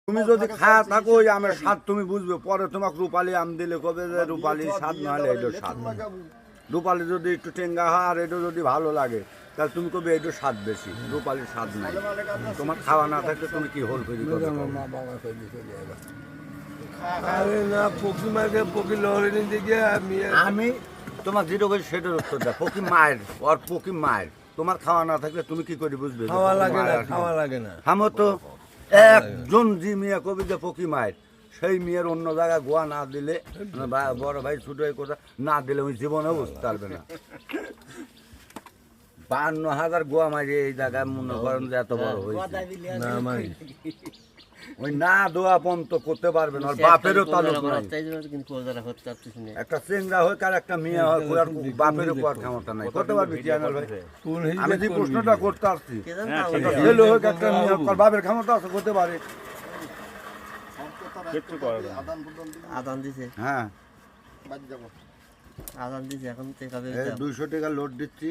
তুমি যদি খায়া থাকো ওই আমের স্বাদ তুমি বুঝবে, পরে তোমাকে রূপালি আম দিলে কবে যে রূপালি স্বাদ না হলে এটার স্বাদ। রূপালি যদি একটু টেঙ্গা হয় আর এটা যদি ভালো লাগে তাহলে তুমি কবে এটার স্বাদ বেশি, রূপালির স্বাদ নাই। তোমার খাওয়া না থাকলে তুমি কি হোল করে করবে? আমি তোমার যেটা বলছি সেটার উত্তর দেয়, পকি মায়ের ওর পকি মায়ের। তোমার খাওয়া না থাকলে তুমি কি করে বুঝবে? খাওয়া লাগে না, খাওয়া লাগে না। আমার তো একজন যে মেয়ে কবি যে পকি মায়ের, সেই মেয়ের অন্য জায়গায় গোয়া না দিলে, বড় ভাই ছোট ভাই কথা না দিলে ওই জীবনেও বুঝতে পারবে না। 52,000 গোয়া মারি এই জায়গায় মনে করেন যে এত বড় হয়েছে, ওই না দোয়া পন্ত করতে পারবে না। বাপেরও তালুক নাই, একটা চেংড়া হোক আর একটা মেয়ে হয়, বাপেরও করার ক্ষমতা নাই। করতে পারবি কি আনাল ভাই? আমি যে প্রশ্নটা করতে আসছি, একটা ছেলে হোক একটা মেয়ে হোক, বাপের ক্ষমতা আছে, করতে পারে। আদান দিছে, হ্যাঁ আদান দিছে, এখন 200 টাকা লোড দিচ্ছি,